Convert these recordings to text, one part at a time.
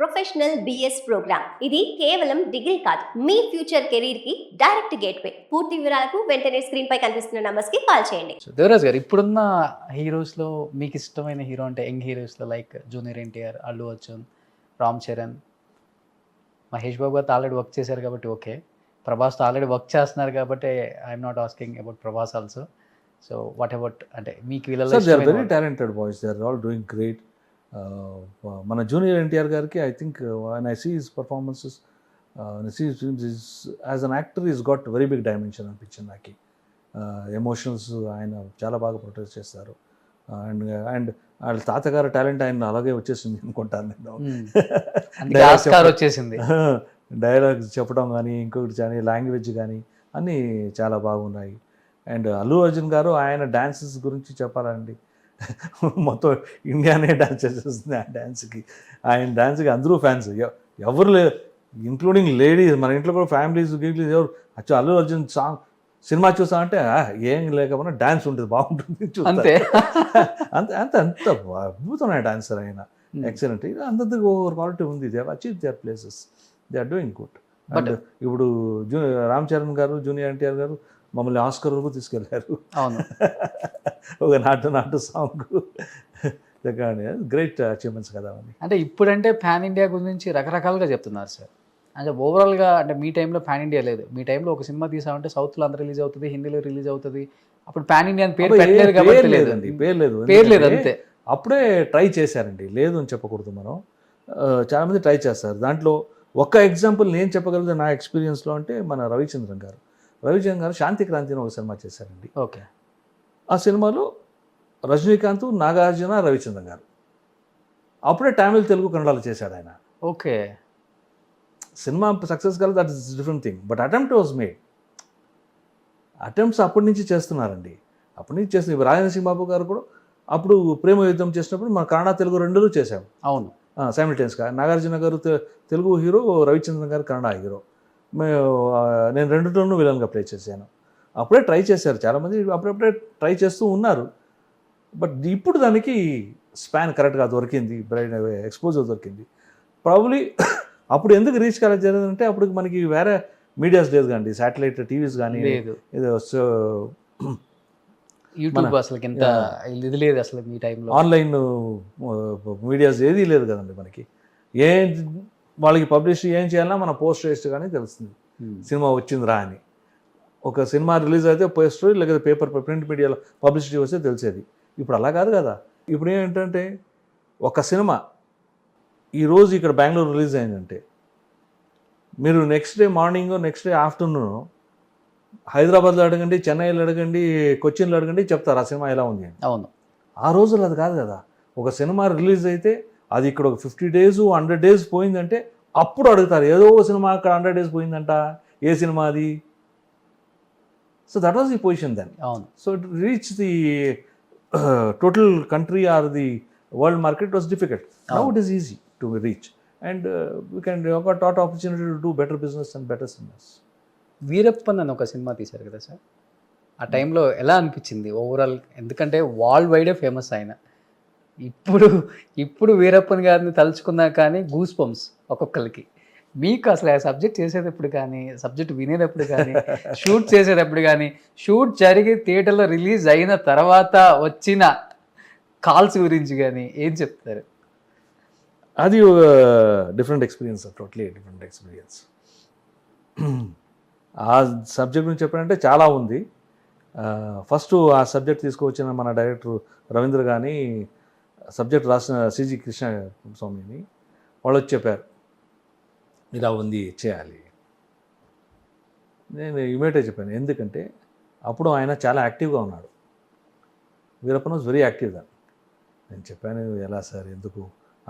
Professional BS programme. ఇది కేవలం degree కాదు, మీ ఫ్యూచర్ కెరీర్ కి డైరెక్ట్ గేట్వే. పూర్తి వివరాలకు వెంటనే స్క్రీన్ పై కనిపిస్తున్న నంబర్స్ కి కాల్ చేయండి. దేవరాజ్ గారు, ఇప్పుడున్న హీరోస్లో మీకు ఇష్టమైన హీరో అంటే యంగ్ హీరోస్లో లైక్ జూనియర్ ఎన్టీఆర్, అల్లు అర్జున్, రామ్ చరణ్, మహేష్ బాబు గారితో ఆల్రెడీ వర్క్ చేశారు కాబట్టి ఓకే, ప్రభాస్తో ఆల్రెడీ వర్క్ చేస్తున్నారు కాబట్టి I'm not asking about Prabhas also. So what about అంటే మీకు వీళ్ళలో sir they are very talented boys, they are all doing great. మన జూనియర్ ఎన్టీఆర్ గారికి I think and I see his performances, as an actor is got very big dimension అనిపించింది నాకు. Emotionals ఆయన చాలా బాగా ప్రొటెక్ట్ చేస్తారు. అండ్ అండ్ వాళ్ళ తాతగారు టాలెంట్ ఆయన అలాగే వచ్చేసింది అనుకుంటాను నేను. ఆస్కార్ వచ్చేసింది. డైలాగ్స్ చెప్పడం కానీ ఇంకొకటి కానీ లాంగ్వేజ్ కానీ అన్నీ చాలా బాగున్నాయి. అండ్ అల్లు అర్జున్ గారు ఆయన డ్యాన్సెస్ గురించి చెప్పాలండి, మొత్తం ఇండియానే డ్యాన్స్ చేసేస్తుంది ఆ డ్యాన్స్కి. ఆయన డ్యాన్స్కి అందరూ ఫ్యాన్స్, ఎవరు ఇంక్లూడింగ్ లేడీస్. మన ఇంట్లో కూడా ఫ్యామిలీస్ గీట్లీస్ ఎవరు అచ్చా అల్లు అర్జున్ సాంగ్ సినిమా చూసామంటే ఏం లేకపోయినా డ్యాన్స్ ఉంటుంది, బాగుంటుంది అంతే. అంతే అంత అంత అద్భుతమైన డాన్సర్ ఆయన, ఎక్సలెంట్. ఇది అందరికీ ఓవర్ క్వాలిటీ ఉంది. They achieve their places, they are doing good. But ఇప్పుడు రామ్ చరణ్ గారు, జూనియర్ ఎన్టీఆర్ గారు మమ్మల్ని ఆస్కర్ వరకు తీసుకెళ్ళారు. అవును. ఒక నాటు సాంగ్, గ్రేట్ అచీవ్మెంట్స్ కదా అని. అంటే ఇప్పుడంటే పాన్ ఇండియా గురించి రకరకాలుగా చెప్తున్నారు సార్. అంటే ఓవరాల్గా అంటే మీ టైంలో పాన్ ఇండియా లేదు. మీ టైంలో ఒక సినిమా తీసామంటే సౌత్లో అంతా రిలీజ్ అవుతుంది, హిందీలో రిలీజ్ అవుతుంది. అప్పుడు పాన్ ఇండియా అని పేరు పెట్టలేదు కాబట్టి లేదండి, పేరు లేదు అంతే. అప్పుడే ట్రై చేశారండి, లేదు అని చెప్పకూడదు మనం. చాలామంది ట్రై చేస్తారు. దాంట్లో ఒక ఎగ్జాంపుల్ నేను చెప్పగలిగితే నా ఎక్స్పీరియన్స్లో అంటే మన రవిచంద్రన్ గారు శాంతి క్రాంతి అని ఒక సినిమా చేశారండి. ఓకే. ఆ సినిమాలో రజనీకాంత్, నాగార్జున, రవిచంద్రన్ గారు. అప్పుడే తమిళ్, తెలుగు, కన్నడలో చేశాడు ఆయన. ఓకే. సినిమా సక్సెస్ కాదు, that is different thing. But attempt was made. Attempts అప్పటి నుంచి చేస్తున్నారండి, అప్పటి నుంచి చేస్తున్నారు. రాజేంద్ర సింగ్ బాబు గారు కూడా అప్పుడు ప్రేమ యుద్ధం చేసినప్పుడు మన కన్నడ, తెలుగు రెండులో చేశాము. అవును, సైమిల్టేనియస్గా. నాగార్జున గారు తెలుగు హీరో, రవిచంద్రన్ గారు కన్నడ హీరో. నేను రెండులోనూ విలన్గా ప్లే చేశాను. అప్పుడే ట్రై చేశారు చాలామంది, అప్పుడప్పుడే ట్రై చేస్తూ ఉన్నారు. బట్ ఇప్పుడు దానికి స్పాన్ కరెక్ట్గా దొరికింది, బ్రైట్ ఎక్స్పోజర్ దొరికింది. ప్రాబబ్లీ అప్పుడు ఎందుకు రీచ్ కాలేజ్ జరిగిందంటే అప్పుడు మనకి వేరే మీడియాస్ లేదు కానీ, శాటిలైట్ టీవీస్ కానీ ఏదో యూట్యూబ్ అసలు ఎంత ఇది లేదు అసలు మీ టైంలో, ఆన్లైన్ మీడియాస్ ఏదీ లేదు కదండి మనకి. వాళ్ళకి పబ్లిష్ ఏం చేయాలన్నా మన పోస్ట్ వేస్ట్ కానీ తెలుస్తుంది సినిమా వచ్చిందిరా అని. ఒక సినిమా రిలీజ్ అయితే పోస్టర్ లేకపోతే పేపర్ ప్రింట్ మీడియాలో పబ్లిసిటీ వస్తే తెలిసేది. ఇప్పుడు అలా కాదు కదా. ఇప్పుడు ఏంటంటే ఒక సినిమా ఈరోజు ఇక్కడ బెంగళూరు రిలీజ్ అయిందంటే మీరు next day morning, next day afternoon హైదరాబాద్లో అడగండి, చెన్నైలో అడగండి, కొచ్చిన్లో అడగండి, చెప్తారు ఆ సినిమా ఎలా ఉంది అని. అవును. ఆ రోజులు అది కాదు కదా. ఒక సినిమా రిలీజ్ అయితే అది ఇక్కడ ఒక 50 days 100 days పోయిందంటే అప్పుడు అడుగుతారు, ఏదో సినిమా అక్కడ 100 days పోయిందంట, ఏ సినిమా అది. So that was the position then. అవును. So it reach the total country or the world market was difficult. Now it is easy to reach and we can got opportunity to do better business and better cinemas. Veerappan అని ఒక cinema తీశారు కదా sir, ఆ టైంలో ఎలా అనిపించింది overall? ఎందుకంటే world వైడే famous ఆయన. ఇప్పుడు వీరప్పన్ గారిని తలుచుకున్నా కానీ గూస్ బంప్స్ ఒక్కొక్కరికి. మీకు అసలు ఆ సబ్జెక్ట్ చేసేటప్పుడు కానీ, సబ్జెక్ట్ వినేటప్పుడు కానీ, షూట్ చేసేటప్పుడు కానీ, షూట్ జరిగి థియేటర్లో రిలీజ్ అయిన తర్వాత వచ్చిన కాల్స్ గురించి కానీ ఏం చెప్తారు? అది different experience, totally different experience. ఆ సబ్జెక్ట్ గురించి చెప్పాలంటే చాలా ఉంది. ఫస్ట్ ఆ సబ్జెక్ట్ తీసుకువచ్చిన మన డైరెక్టర్ రవీంద్ర కానీ, సబ్జెక్ట్ రాసిన సిజి కృష్ణ స్వామిని, వాళ్ళు వచ్చి చెప్పారు ఇలా ఉంది చేయాలి. నేను ఇమీడియట్గా చెప్పాను, ఎందుకంటే అప్పుడు ఆయన చాలా యాక్టివ్గా ఉన్నాడు. వీరప్పన్ వాజ్ వెరీ యాక్టివ్ దాన్ని. నేను చెప్పాను, ఎలా సార్, ఎందుకు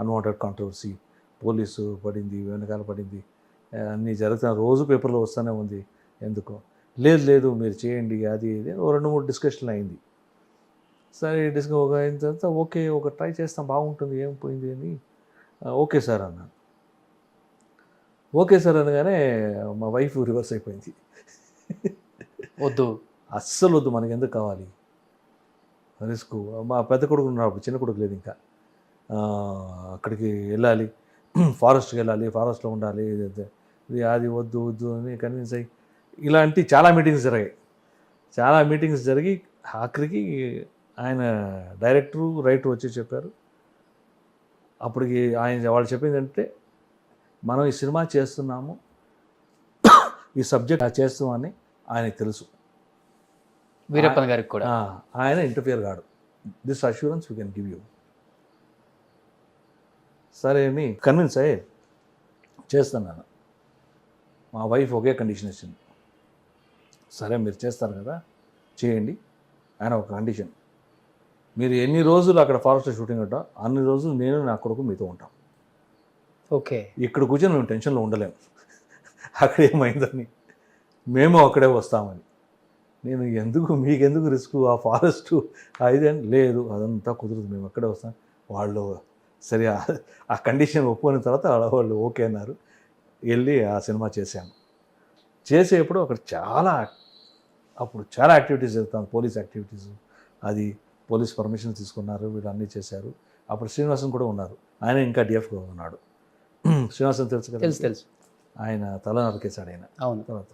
అన్వాంటెడ్ కాంట్రవర్సీ, పోలీసు పడింది, వెనకాల పడింది, అన్నీ జరుగుతున్న రోజు పేపర్లో వస్తూనే ఉంది, ఎందుకు? లేదు మీరు చేయండి, అది ఇది 2-3 డిస్కషన్లు అయింది. సరే డిస్కస్ అయిన తర్వాత ఓకే, ఒక ట్రై చేస్తాం, బాగుంటుంది, ఏం పోయింది అని ఓకే సార్ అన్నాను. ఓకే సార్ అనగానే మా వైఫ్ రివర్స్ అయిపోయింది. వద్దు, అస్సలు వద్దు, మనకి ఎందుకు కావాలి రిస్క్. మా పెద్ద కొడుకు ఉన్నాడు, చిన్న కొడుకు లేదు ఇంకా, అక్కడికి వెళ్ళాలి, ఫారెస్ట్కి వెళ్ళాలి, ఫారెస్ట్లో ఉండాలి, ఇది అది వద్దు వద్దు అని కన్విన్స్ అయ్యి ఇలాంటి చాలా మీటింగ్స్ జరిగి ఆఖరికి ఆయన డైరెక్టరు రైటర్ వచ్చి చెప్పారు. అప్పటికి వాళ్ళు చెప్పింది అంటే మనం ఈ సినిమా చేస్తున్నాము, ఈ సబ్జెక్ట్ చేస్తామని ఆయనకు తెలుసు. వీరప్పన్ గారికి కూడా ఆయన ఇంటర్ఫియర్ కాడు. This assurance we can give you. సరే అని కన్విన్స్ అయ్యి చేస్తున్నాను. మా వైఫ్ ఒకే కండిషన్ ఇచ్చింది. సరే మీరు చేస్తారు కదా చేయండి, ఆయన ఒక కండిషన్, మీరు ఎన్ని రోజులు అక్కడ ఫారెస్ట్ షూటింగ్ ఉంటాం అన్ని రోజులు నేను నా కొడుకు మీతో ఉంటాం. ఓకే. ఇక్కడ కూర్చొని మేము టెన్షన్లో ఉండలేము, అక్కడ ఏమైందని, మేము అక్కడే వస్తామని. నేను మీకెందుకు రిస్క్, ఆ ఫారెస్ట్ అది అని, లేదు అదంతా కుదరదు, మేము అక్కడే వస్తాం. వాళ్ళు సరే ఆ కండిషన్ ఒప్పుకున్న తర్వాత వాళ్ళు ఓకే అన్నారు. వెళ్ళి ఆ సినిమా చేశాము. చేసేప్పుడు అక్కడ అప్పుడు చాలా యాక్టివిటీస్ జరుగుతాం, పోలీస్ యాక్టివిటీస్. అది పోలీస్ పర్మిషన్ తీసుకున్నారు, వీళ్ళు అన్నీ చేశారు. అప్పుడు శ్రీనివాసన్ కూడా ఉన్నారు, ఆయన ఇంకా డిఎఫ్గా ఉన్నాడు. శ్రీనివాసన్ తెలుసు కదా, తెలుసు. ఆయన తల నరికేశాడు ఆయన. అవును. తర్వాత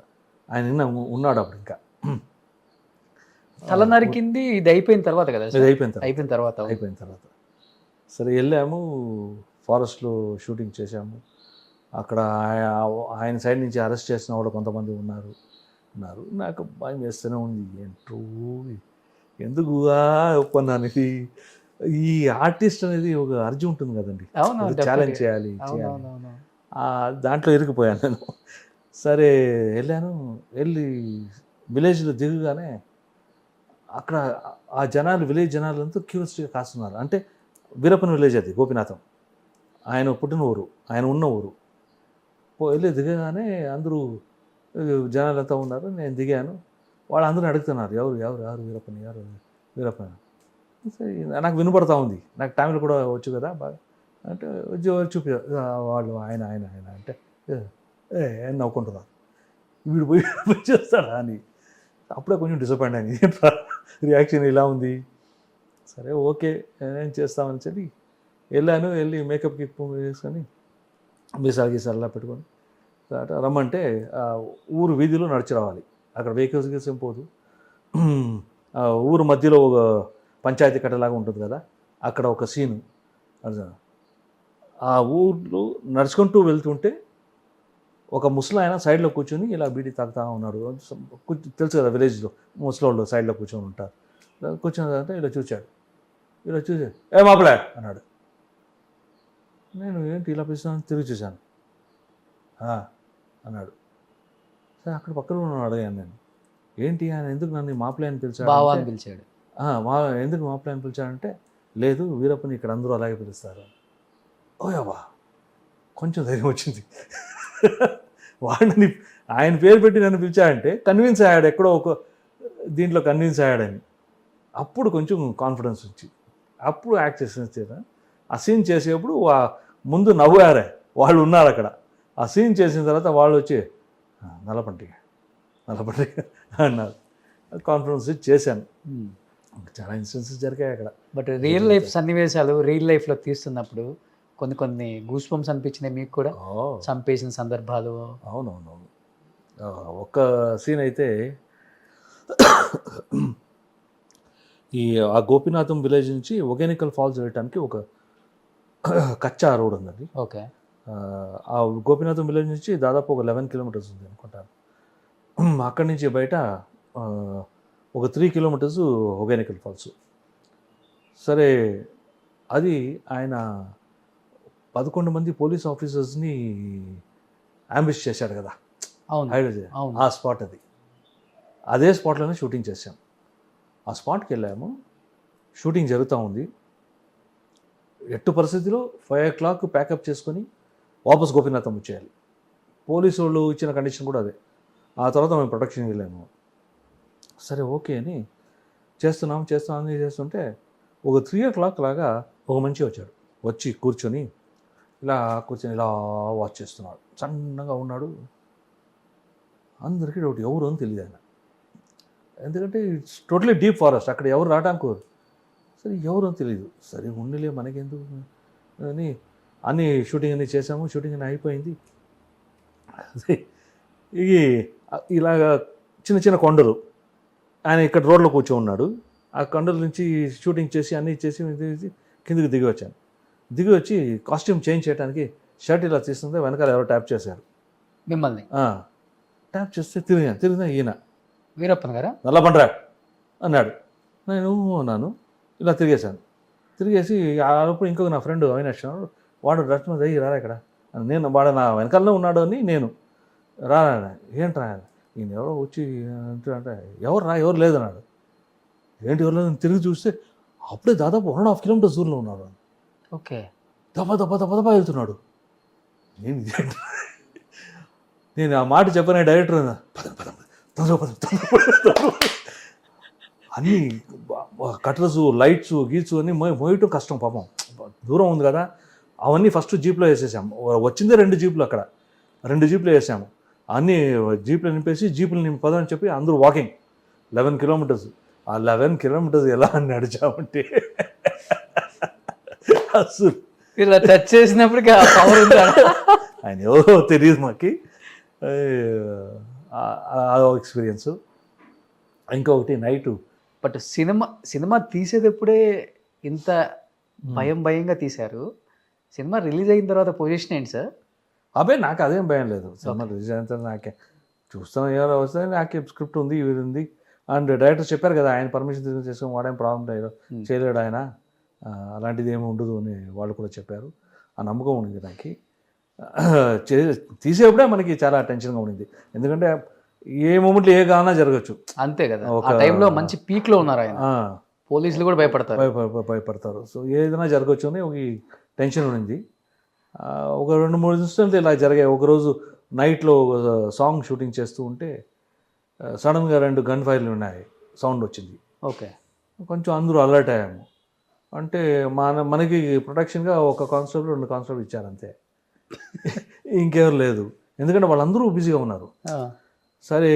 ఆయన ఉన్నాడు అప్పుడు ఇంకా. తల నరికింది ఇది అయిపోయిన తర్వాత కదా? ఇది అయిపోయిన తర్వాత సరే వెళ్ళాము, ఫారెస్ట్లో షూటింగ్ చేశాము. అక్కడ ఆయన సైడ్ నుంచి అరెస్ట్ చేసిన వాళ్ళు కొంతమంది ఉన్నారు. నాకు భయం వేస్తూనే ఉంది, ఎందుకు ఒప్పుకున్నాను. ఇది ఈ ఆర్టిస్ట్ అనేది ఒక అర్జీ ఉంటుంది కదండి, ఛాలెంజ్ చేయాలి. దాంట్లో ఇరికిపోయాను నేను. సరే వెళ్ళి విలేజ్లో దిగుగానే అక్కడ ఆ విలేజ్ జనాలంతా క్యూరియాసిటీగా కాస్తున్నారు. అంటే వీరప్పన్ విలేజ్ అది, గోపినాథం ఆయన పుట్టిన ఊరు, ఆయన ఉన్న ఊరు. వెళ్ళి దిగగానే అందరూ జనాలంతా ఉన్నారు. నేను దిగాను, వాళ్ళందరూ అడుగుతున్నారు ఎవరు వీరప్పన్. నాకు వినపడతా ఉంది, నాకు తమిళ కూడా వచ్చు కదా బాగా. అంటే చూపి వాళ్ళు ఆయన అంటే నవ్వుకుంటున్నారు, వీడు పోయి చేస్తాడా అని. అప్పుడే కొంచెం డిసప్పాయింట్ అయింది, రియాక్షన్ ఇలా ఉంది. సరే ఓకే ఏం చేస్తామని చెప్పి వెళ్ళి మేకప్ కిట్ వేసుకొని గీసాలా పెట్టుకొని రమ్మంటే ఊరు వీధిలో నడిచి రావాలి. అక్కడ వెహికల్స్ ఏం పోదు. ఊరు మధ్యలో ఒక పంచాయతీ కట్టలాగా ఉంటుంది కదా, అక్కడ ఒక సీను. ఆ ఊర్లో నడుచుకుంటూ వెళ్తుంటే ఒక ముసలాయన సైడ్లో కూర్చొని ఇలా బీడీ తాగుతూ ఉన్నాడు. తెలుసు కదా విలేజ్లో ముసలోళ్ళు సైడ్లో కూర్చొని ఉంటారు. కూర్చొని అంటే ఇలా చూసి ఏ మాపలే అన్నాడు. నేను ఏంటి ఇలా పిలుస్తాను, తిరిగి చూశాను. అన్నాడు. సరే అక్కడ పక్కన ఉన్నాడు, అడిగాను నేను, ఏంటి ఆయన ఎందుకు నన్ను మాపలే అని పిలిచాడు? ఎందుకు మాపలే అని పిలిచాడంటే, లేదు వీరప్పని ఇక్కడ అందరూ అలాగే పిలుస్తారు. ఓయవ్వా, కొంచెం ధైర్యం వచ్చింది. వాడిని ఆయన పేరు పెట్టి నన్ను పిలిచాడంటే కన్విన్స్ అయ్యాడు, ఎక్కడో ఒక దీంట్లో కన్విన్స్ అయ్యాడని. అప్పుడు కొంచెం కాన్ఫిడెన్స్ వచ్చింది. అప్పుడు యాక్ట్ చేసిన ఆ సీన్ చేసేప్పుడు ముందు నవ్వారే వాళ్ళు ఉన్నారు అక్కడ. ఆ సీన్ చేసిన తర్వాత వాళ్ళు వచ్చి నల్లపంటిగా అన్నారు. కాన్ఫిడెన్స్ చేశాను. చాలా ఇన్సిడెన్సెస్ జరిగాయి అక్కడ. బట్ రియల్ లైఫ్ సన్నివేశాలు రియల్ లైఫ్లో తీస్తున్నప్పుడు కొన్ని గూస్ బంప్స్ అనిపించినాయి మీకు కూడా? చంపేసిన సందర్భాలు. అవునవునవును. ఒక్క సీన్ అయితే ఆ గోపినాథం విలేజ్ నుంచి ఒగేనికల్ ఫాల్స్ వెళ్ళటానికి ఒక కచ్చా రోడ్ ఉందండి. ఓకే. ఆ గోపినాథం విలేజ్ నుంచి దాదాపు ఒక 11 కిలోమీటర్స్ ఉంది అనుకుంటాను. అక్కడి నుంచి బయట ఒక 3 కిలోమీటర్స్ ఒగేనికల్ ఫాల్స్. సరే అది ఆయన 11 మంది పోలీస్ ఆఫీసర్స్ని అంబిష్ చేశాడు కదా, ఆ స్పాట్ అది. అదే స్పాట్లోనే షూటింగ్ చేశాం. ఆ స్పాట్కి వెళ్ళాము, షూటింగ్ జరుగుతూ ఉంది. ఎట్టు పరిస్థితిలో 5 o'clock ప్యాకప్ చేసుకొని వాపస్ గోపినాథం వచ్చేయాలి. పోలీసు వాళ్ళు ఇచ్చిన కండిషన్ కూడా అదే. ఆ తర్వాత మేము ప్రొటెక్షన్కి వెళ్ళాము. సరే ఓకే అని చేస్తుంటే ఒక 3 o'clock లాగా ఒక మనిషి వచ్చాడు. వచ్చి కూర్చొని ఇలా వాచ్ చేస్తున్నాడు. సన్నగా ఉన్నాడు. అందరికీ డౌట్ ఎవరు అని తెలియదు ఆయన, ఎందుకంటే ఇట్స్ టోటలీ డీప్ ఫారెస్ట్, అక్కడ ఎవరు రావడానికి. సరే ఎవరు అని తెలియదు. సరే ఉండలే మనకెందుకు అని అన్నీ షూటింగ్ అన్నీ చేసాము, షూటింగ్ అన్నీ అయిపోయింది. ఇది ఇలాగా చిన్న చిన్న కొండలు, ఆయన ఇక్కడ రోడ్లో కూర్చో ఉన్నాడు. ఆ కొండల నుంచి షూటింగ్ చేసి అన్నీ చేసి కిందికి దిగి వచ్చాను. దిగి వచ్చి కాస్ట్యూమ్ చేంజ్ చేయడానికి షర్ట్ ఇలా తీస్తుంటే వెనకాల ఎవరో ట్యాప్ చేశారు మిమ్మల్ని. ట్యాప్ చేస్తే తిరిగినా ఈయన వీరప్పన్ గారా? నల్లబండ్రా అన్నాడు. నేను అన్నాను, ఇలా తిరిగేశాను. తిరిగేసి అప్పుడు ఇంకొక నా ఫ్రెండ్ అవినాష్ వాడు రత్న దయ్యి రారా ఇక్కడ, నేను వాడు నా వెనకాలనే ఉన్నాడు అని నేను రారా, ఏంట్రా ఈయన ఎవరో వచ్చి అంటే ఎవరు లేదన్నాడు. ఏంటి ఎవరు లేదని తిరిగి చూస్తే అప్పుడే దాదాపు 1.5 కిలోమీటర్స్ దూరంలో ఉన్నాడు. ఓకే. దప్ప వెళ్తున్నాడు. నేను ఆ మాట చెప్పనే డైరెక్టర్ అన్నీ కటర్స్, లైట్స్, గీట్స్ అన్నీ మోయటం కష్టం పాపం, దూరం ఉంది కదా. అవన్నీ ఫస్ట్ జీప్లో వేసేసాము. వచ్చిందే 2 జీపులు, అక్కడ 2 జీపులు వేసాము. అన్నీ జీపులు నింపేసి జీపులు నింపదని చెప్పి అందరూ వాకింగ్ 11 కిలోమీటర్స్. ఆ 11 కిలోమీటర్స్ ఎలా నడిచామంటే అసలు ఇలా టచ్ చేసినప్పటికీ ఆ పవర్ ఉంటాడు. ఆయన ఎవరో తెలియదు మాకి. అదో ఎక్స్పీరియన్స్. ఇంకొకటి నైటు. బట్ సినిమా తీసేటప్పుడే ఇంత భయంగా తీశారు. సినిమా రిలీజ్ అయిన తర్వాత పొజిషన్ ఏంటి సార్? నాకు అదేం భయం లేదు. సినిమా రిలీజ్ అయిన తర్వాత నాకే చూస్తాం, ఎవరో వస్తే నాకే స్క్రిప్ట్ ఉంది, ఇవి ఉంది. అండ్ డైరెక్టర్ చెప్పారు కదా, ఆయన పర్మిషన్ తీసుకుని చేసుకుని వాడేం ప్రాబ్లం లేదు, చేయలేడు ఆయన, అలాంటిది ఏమి ఉండదు అని వాళ్ళు కూడా చెప్పారు. ఆ నమ్మకం ఉండింది నాకు. తీసేప్పుడే మనకి చాలా టెన్షన్గా ఉండింది. ఎందుకంటే ఏ మూమెంట్లో ఏ కావాలన్నా జరగచ్చు. అంతే కదా, ఆ టైంలో మంచి పీక్లో ఉన్నారు ఆయన. పోలీసులు కూడా భయపడతారు. సో ఏదైనా జరగచ్చు అని ఒక టెన్షన్ ఉండింది. ఒక 2-3 ఇన్సిడెంట్లు ఇలా జరిగాయి. ఒకరోజు నైట్లో సాంగ్ షూటింగ్ చేస్తూ ఉంటే సడన్గా 2 గన్ ఫైర్లు ఉన్నాయి, సౌండ్ వచ్చింది. ఓకే. కొంచెం అందరూ అలర్ట్ అయ్యాము. అంటే మనకి ప్రొటెక్షన్గా ఒక కానిస్టేబుల్ 2 కానిస్టేబుల్ ఇచ్చారు అంతే, ఇంకెవరు లేదు. ఎందుకంటే వాళ్ళందరూ బిజీగా ఉన్నారు. సరే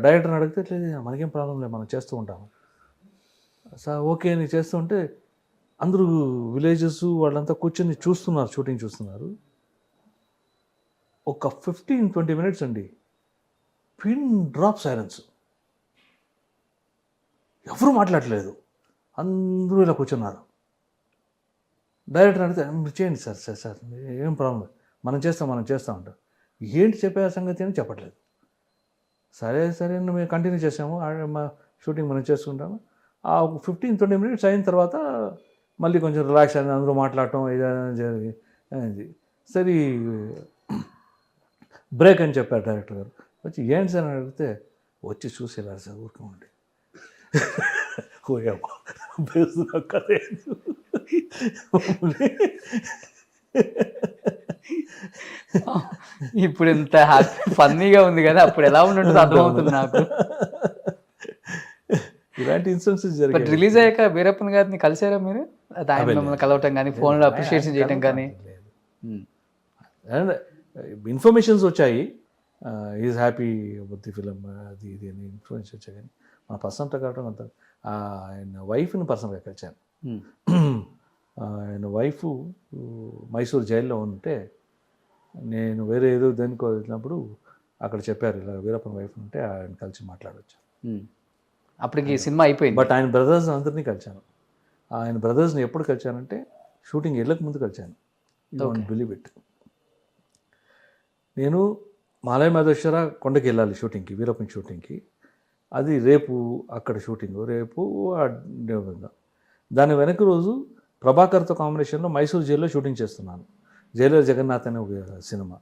డైరెక్టర్ని అడిగితే లేదు, మనకేం ప్రాబ్లం లేదు, మనం చేస్తూ ఉంటాము సార్, ఓకే అని చేస్తూ ఉంటే అందరూ విలేజెస్ వాళ్ళంతా కూర్చొని చూస్తున్నారు, షూటింగ్ చూస్తున్నారు. ఒక 15-20 మినిట్స్ అండి, పిన్ డ్రాప్ సైలెన్స్, ఎవరు మాట్లాడలేదు, అందరూ ఇలా కూర్చున్నారు. డైరెక్టర్ అడిగితే మీరు చేయండి సార్ ఏం ప్రాబ్లం లేదు, మనం చేస్తాం అంటారు. ఏంటి చెప్పే సంగతి అని చెప్పట్లేదు. సరే మేము కంటిన్యూ చేసాము, మా షూటింగ్ మనం చేసుకుంటాము. ఆ 15-20 మినిట్స్ అయిన తర్వాత మళ్ళీ కొంచెం రిలాక్స్ అయింది, అందరూ మాట్లాడటం ఏదైనా జరిగింది. సరే బ్రేక్ అని చెప్పారు డైరెక్టర్ గారు. వచ్చి ఏంటి సార్ అని అడిగితే వచ్చి చూసేలారు సార్ ఊరుకోండి. ఇప్పుడు ఎంత ఫన్నీగా ఉంది కదా, అప్పుడు ఎలా ఉన్నట్టు అర్థమవుతుంది నాకు. ఇలాంటి ఇన్సిడెంట్స్ జరిగాయి. రిలీజ్ అయ్యాక వీరప్పన్ గారిని కలిసారా మీరు? ఆయన మిమ్మల్ని కలవటం కానీ, ఫోన్లో అప్రిషియేషన్ చేయడం కానీ? అండ్ ఇన్ఫర్మేషన్స్ వచ్చాయి, is happy about the film, అది ఇది అని ఇన్ఫర్మేషన్ వచ్చాయి. కానీ మా పర్సనల్గా కావడం అంత, ఆయన వైఫ్ని పర్సనల్గా కలిసాను. ఆయన వైఫ్ మైసూర్ జైల్లో ఉంటే నేను వేరే ఏదో దానికి వెళ్ళినప్పుడు అక్కడ చెప్పారు ఇలా వీరప్పన్ వైఫ్ ఉంటే ఆయన కలిసి మాట్లాడవచ్చు. అప్పటికి సినిమా అయిపోయింది. బట్ ఆయన బ్రదర్స్ అందరినీ కలిశాను. ఆయన బ్రదర్స్ని ఎప్పుడు కలిశానంటే షూటింగ్ వెళ్ళక ముందు కలిశాను. You don't believe it. నేను మాలయ మాధేశ్వర కొండకి వెళ్ళాలి షూటింగ్కి, వీరప్పన్ షూటింగ్కి. అది రేపు అక్కడ షూటింగ్, రేపు దాని వెనక రోజు ప్రభాకర్తో కాంబినేషన్లో మైసూర్ జైల్లో షూటింగ్ చేస్తున్నాను. జైలర్ జగన్నాథ్ అనే ఒక సినిమా.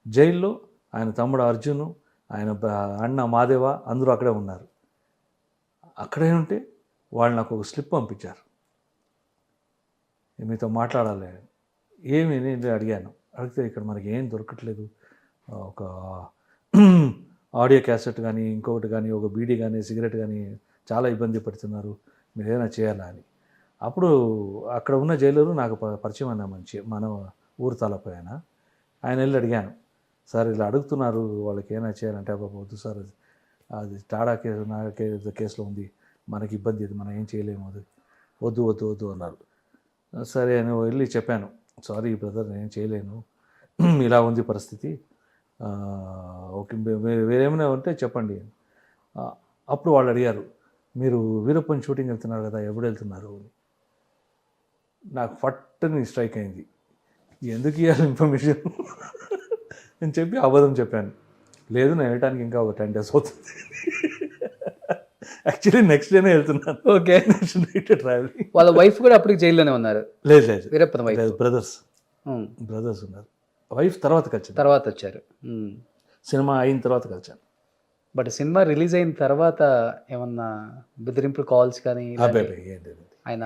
జైల్లో ఆయన తమ్ముడు అర్జును, ఆయన అన్న మాదేవ అందరూ అక్కడే ఉన్నారు. అక్కడే ఉంటే వాళ్ళు నాకు ఒక స్లిప్ పంపించారు, మీతో మాట్లాడాలి. ఏమి నేను అడిగాను, అడిగితే ఇక్కడ మనకి ఏం దొరకట్లేదు, ఒక ఆడియో క్యాసెట్ కానీ ఇంకొకటి కానీ ఒక బీడీ కానీ సిగరెట్ కానీ చాలా ఇబ్బంది పడుతున్నారు, మీరు ఏదైనా చేయాలా అని. అప్పుడు అక్కడ ఉన్న జైలరు నాకు పరిచయం అన్న మంచి మన ఊరు తలపై ఆయన వెళ్ళి అడిగాను, సార్ ఇలా అడుగుతున్నారు వాళ్ళకి ఏమైనా చేయాలంటే బాబు వద్దు సార్, అది టాడా కేసు నా కేసులో ఉంది, మనకి ఇబ్బంది, అది మనం ఏం చేయలేము, అది వద్దు అన్నారు. సరే అని వెళ్ళి చెప్పాను, సారీ బ్రదర్ నేను చేయలేను, ఇలా ఉంది పరిస్థితి, ఓకే వేరేమైనా ఉంటే చెప్పండి. ఆ, అప్పుడు వాళ్ళు అడిగారు, మీరు వీరప్పన్ షూటింగ్ వెళ్తున్నారు కదా, ఎప్పుడు వెళ్తున్నారు అని. నాకు ఫట్టుని స్ట్రైక్ అయింది, ఎందుకు ఇవ్వాలి ఇన్ఫర్మేషన్ అని చెప్పి అబద్ధం చెప్పాను. లేదు నేను వెళ్ళటానికి ఇంకా ఒక 10 days అవుతుంది. యాక్చువల్లీ నెక్స్ట్ డేనే వెళ్తున్నాను. ఓకే. Next night travelling. వాళ్ళ వైఫ్ కూడా అప్పటికి జైల్లోనే ఉన్నారు. లేదు లేదు వీరప్పన్ వైఫ్ లేదు, బ్రదర్స్ ఉన్నారు. వైఫ్ తర్వాత కలిసాను, తర్వాత వచ్చారు. సినిమా అయిన తర్వాత కలిసాను. బట్ సినిమా రిలీజ్ అయిన తర్వాత ఏమన్నా బెదిరింపులు కాల్స్ కానీ అబ్బాయి ఏం లేదు, ఆయన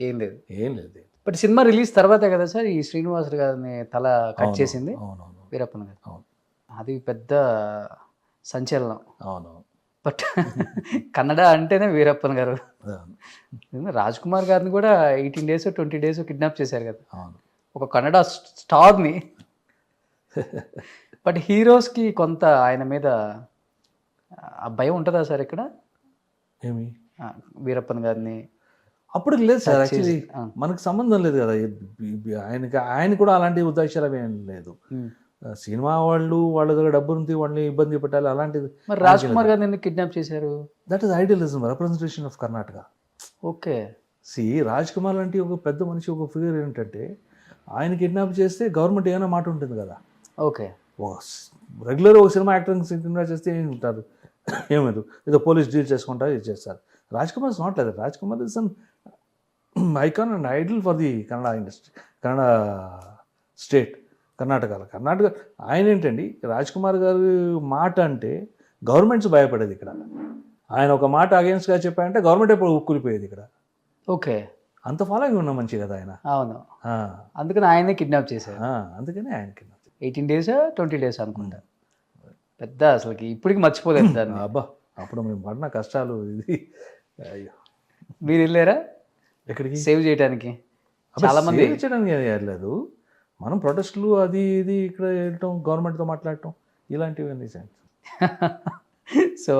ఏం లేదు. ఏం లేదు. బట్ సినిమా రిలీజ్ తర్వాతే కదా సార్ ఈ శ్రీనివాస్ గారిని తల కట్ చేసింది అవునవును వీరప్పన్ గారు. అవును అది పెద్ద సంచలనం. అవునవును. బట్ కన్నడ అంటేనే వీరప్పన్ గారు. రాజ్ కుమార్ గారిని కూడా 18 days 20 days కిడ్నాప్ చేశారు కదా, అవును. ఒక కన్నడ స్టార్ని. బట్ హీరోస్కి కొంత ఆయన మీద ఆ భయం ఉంటుందా సార్ ఇక్కడ? ఏమి వీరప్పన్ గారిని అప్పుడు లేదు సార్, Touch యాక్చువల్లీ చేసి, మనకు సంబంధం లేదు కదా, ఆయన కూడా అలాంటి ఉద్దేశాలు ఏం లేదు. సినిమా వాళ్ళ దగ్గర డబ్బు ఉంది, వాళ్ళని ఇబ్బంది పెట్టాలి అలాంటిది. మరి రాజ్ కుమార్ గారిని ఎందుకు కిడ్నాప్ చేశారు? That is idealism, representation of Karnataka. Okay. Raj Kumar లాంటి ఒక పెద్ద మనిషి, ఒక ఫిగర్ ఏంటంటే ఆయన కిడ్నాప్ చేస్తే గవర్నమెంట్ ఏమైనా మాట ఉంటుంది కదా. ఓకే. రెగ్యులర్ ఒక సినిమా యాక్టర్ని కిడ్నాప్ చేస్తే ఏం ఉంటారు, ఏమదు ఏదో పోలీస్ డీల్ చేసుకుంటారు, ఇది చేస్తారు. Raj Kumar is not like that. Raj Kumar is an icon and Idol for the Kannada industry, Kannada state, Karnataka. ఆయన ఏంటండి, రాజ్ కుమార్ గారు మాట అంటే గవర్నమెంట్స్ భయపడేది ఇక్కడ. ఆయన ఒక మాట అగేన్స్ట్గా చెప్పారంటే గవర్నమెంట్ ఎప్పుడు ఉక్కులిపోయేది ఇక్కడ. ఓకే. అంత ఫాలోయింగ్ ఉన్న మంచి కదా ఆయన. అవును, అందుకని ఆయనే కిడ్నాప్ చేశారు. అందుకని ఆయన కింద 18 days 20 days అనుకుంటా. పెద్ద అసలుకి ఇప్పటికి మర్చిపోలేదు దాన్ని. అబ్బా అప్పుడు మేము పడిన కష్టాలు ఇది. అయ్యో, మీరు వెళ్ళారా ఎక్కడికి సేవ్ చేయడానికి? చాలా మంది చేయడానికి వెళ్ళలేదు. మనం ప్రొటెస్టులు అది ఇది ఇక్కడ వెళ్ళటం, గవర్నమెంట్తో మాట్లాడటం, ఇలాంటివన్నీ. సో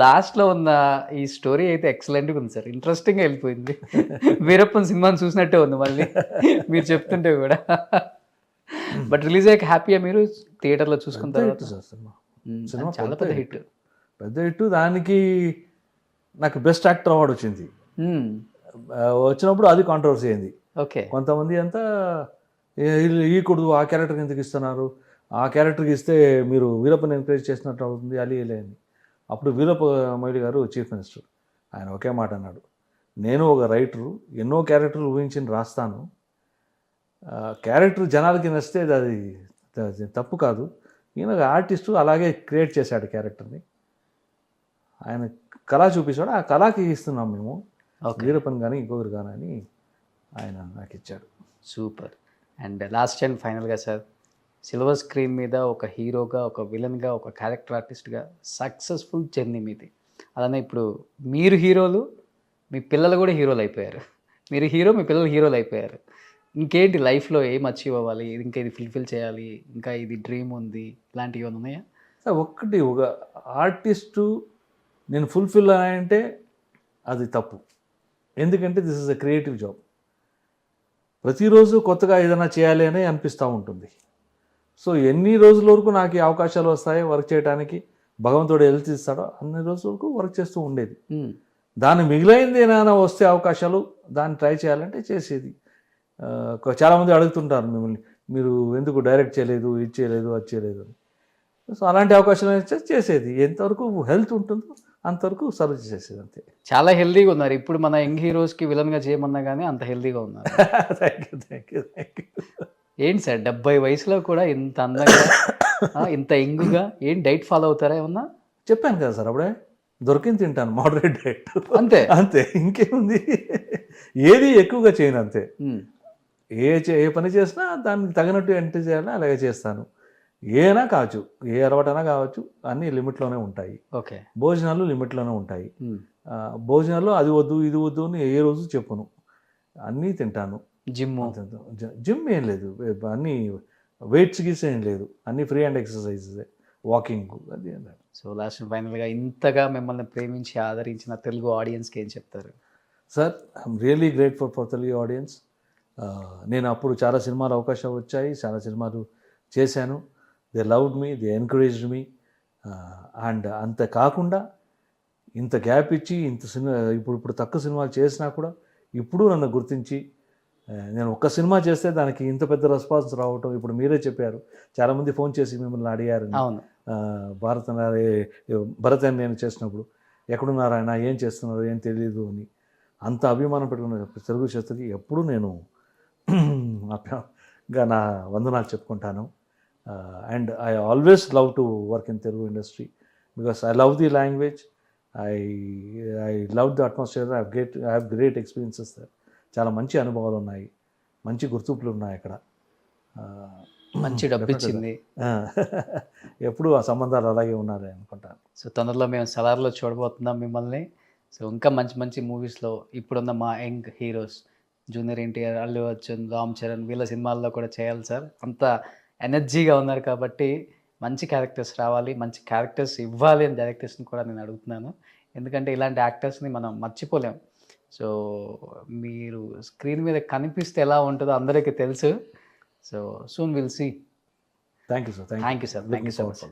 లాస్ట్లో ఉన్న ఈ స్టోరీ అయితే ఎక్సలెంట్గా ఉంది సార్, ఇంట్రెస్టింగ్గా వెళ్ళిపోయింది. వీరప్పన్ సినిమాని చూసినట్టే ఉంది మళ్ళీ మీరు చెప్తుంటే కూడా. బట్ రిలీజ్ అయ్యాక హ్యాపీయా మీరు థియేటర్లో చూసుకున్న తర్వాత? సినిమా చాలా పెద్ద హిట్. పెద్ద హిట్. దానికి నాకు బెస్ట్ యాక్టర్ అవార్డు వచ్చింది. వచ్చినప్పుడు అది కాంట్రవర్సీ అయింది. ఓకే. కొంతమంది అంతా ఈకూడదు, ఆ క్యారెక్టర్కి ఎందుకు ఇస్తున్నారు, ఆ క్యారెక్టర్కి ఇస్తే మీరు వీరప్పని ఎంకరేజ్ చేసినట్టు అవుతుంది, అలీ అని. అప్పుడు వీరప్ప మొయిలీ గారు చీఫ్ మినిస్టర్, ఆయన ఒకే మాట అన్నాడు, నేను ఒక రైటరు, ఎన్నో క్యారెక్టర్లు ఊహించి రాస్తాను, క్యారెక్టర్ జనాలకి నచ్చితే అది తప్పు కాదు, ఈయన ఆర్టిస్టు అలాగే క్రియేట్ చేశాడు క్యారెక్టర్ని, ఆయన కళ చూపించాడు, ఆ కళకి ఇస్తున్నాం మేము వీరప్పన్ కానీ ఇంకొకరు కానీ అని ఆయన నాకు ఇచ్చాడు. సూపర్. అండ్ లాస్ట్ అండ్ ఫైనల్గా సార్, సిల్వర్ స్క్రీన్ మీద ఒక హీరోగా, ఒక విలన్గా, ఒక క్యారెక్టర్ ఆర్టిస్ట్గా సక్సెస్ఫుల్ జర్నీ మీది. అలానే ఇప్పుడు మీరు హీరోలు, మీ పిల్లలు కూడా హీరోలు అయిపోయారు. మీరు హీరో, మీ పిల్లలు హీరోలు అయిపోయారు. ఇంకేంటి లైఫ్లో ఏం అచీవ్ అవ్వాలి, ఇంకా ఇది ఫుల్ఫిల్ చేయాలి, ఇంకా ఇది డ్రీమ్ ఉంది, ఇలాంటివి ఏమైనా ఉన్నాయా? ఒక్కటి, ఒక ఆర్టిస్టు నేను ఫుల్ఫిల్ అయ్యంటే అది తప్పు. ఎందుకంటే this is a creative job. ప్రతిరోజు కొత్తగా ఏదైనా చేయాలి అని అనిపిస్తూ ఉంటుంది. సో ఎన్ని రోజుల వరకు నాకు ఈ అవకాశాలు వస్తాయో వర్క్ చేయడానికి, భగవంతుడు హెల్త్ ఇస్తాడో అన్ని రోజుల వరకు వర్క్ చేస్తూ ఉండేది. దాన్ని మిగిలింది ఏమైనా వస్తే అవకాశాలు, దాన్ని ట్రై చేయాలంటే చేసేది. చాలామంది అడుగుతుంటారు మిమ్మల్ని, మీరు ఎందుకు డైరెక్ట్ చేయలేదు, ఇది చేయలేదు, అది చేయలేదు అని. సో అలాంటి అవకాశాలు చేసేది. ఎంతవరకు హెల్త్ ఉంటుందో అంతవరకు సర్వ్ చేసేది, అంతే. చాలా హెల్దీగా ఉన్నారు. ఇప్పుడు మన యంగ్ హీరోస్కి విలన్గా చేయమన్నా కానీ అంత హెల్దీగా ఉన్నారు. Thank you. ఏంటి సార్ 70 వయసులో కూడా ఇంత అందంగా, ఇంత యంగ్గా, ఏం డైట్ ఫాలో అవుతారా ఏమన్నా? చెప్పాను కదా సార్ అప్పుడే, దొరికింది తింటాను, మోడరేట్ డైట్, అంతే అంతే, ఇంకేముంది. ఏది ఎక్కువగా చేయను, అంతే. ఏ పని చేసినా దానికి తగినట్టు ఎంట్రీ చేయాలని అలాగే చేస్తాను. ఏనా కావచ్చు, ఏ అలవాటైనా కావచ్చు, అన్నీ లిమిట్లోనే ఉంటాయి. ఓకే. భోజనాలు లిమిట్లోనే ఉంటాయి. భోజనాల్లో అది వద్దు ఇది వద్దు అని ఏ రోజు చెప్పును, అన్నీ తింటాను. జిమ్ ఏం లేదు, అన్నీ వెయిట్స్ గీస్ ఏం లేదు, అన్నీ ఫ్రీ హ్యాండ్ ఎక్సర్సైజెస్, వాకింగ్, అది. సో లాస్ట్ ఫైనల్గా ఇంతగా మిమ్మల్ని ప్రేమించి ఆదరించిన తెలుగు ఆడియన్స్కి ఏం చెప్తారు? Sir, I'm really grateful for Telugu audience. నేను అప్పుడు చాలా సినిమాలు అవకాశాలు వచ్చాయి, చాలా సినిమాలు చేశాను. They loved me, they encouraged me. And అంత కాకుండా ఇంత గ్యాప్ ఇచ్చి ఇంత సినిమా ఇప్పుడు తక్కువ సినిమాలు చేసినా కూడా ఇప్పుడు నన్ను గుర్తించి నేను ఒక్క సినిమా చేస్తే దానికి ఇంత పెద్ద రెస్పాన్స్ రావటం, ఇప్పుడు మీరే చెప్పారు, చాలామంది ఫోన్ చేసి మిమ్మల్ని అడిగారు. అవును. భరత్ అని నేను చేసినప్పుడు ఎక్కడున్నారు ఆయన, ఏం చేస్తున్నారు, ఏం తెలియదు అని అంత అభిమానం పెట్టుకున్న తెలుగు శాస్త్రికి ఎప్పుడూ నేను నా వందనాలు చెప్పుకుంటాను. And I always love to work in Telugu industry because I love the language, I love the atmosphere, I have great experiences. చాలా మంచి అనుభవాలు ఉన్నాయి, మంచి గుర్తింపులు ఉన్నాయి అక్కడ. మంచి డబ్బు ఇచ్చింది. ఎప్పుడు ఆ సంబంధాలు అలాగే ఉన్నాయి అనుకుంటాను. సో తొందరలో మేము సలార్లో చూడబోతున్నాం మిమ్మల్ని. సో ఇంకా మంచి మంచి మూవీస్లో ఇప్పుడున్న మా young heroes junior NTR, Allu Arjun, Ram Charan వీళ్ళ సినిమాల్లో కూడా చేయాలి సార్. అంత ఎనర్జీగా ఉన్నారు కాబట్టి మంచి క్యారెక్టర్స్ రావాలి, మంచి క్యారెక్టర్స్ ఇవ్వాలి అని డైరెక్టర్స్ని కూడా నేను అడుగుతున్నాను. ఎందుకంటే ఇలాంటి యాక్టర్స్ని మనం మర్చిపోలేం. సో మీరు స్క్రీన్ మీద కనిపిస్తే ఎలా ఉంటుందో అందరికీ తెలుసు. So soon will see. Thank you sir. Thank you sir. Thank you so much.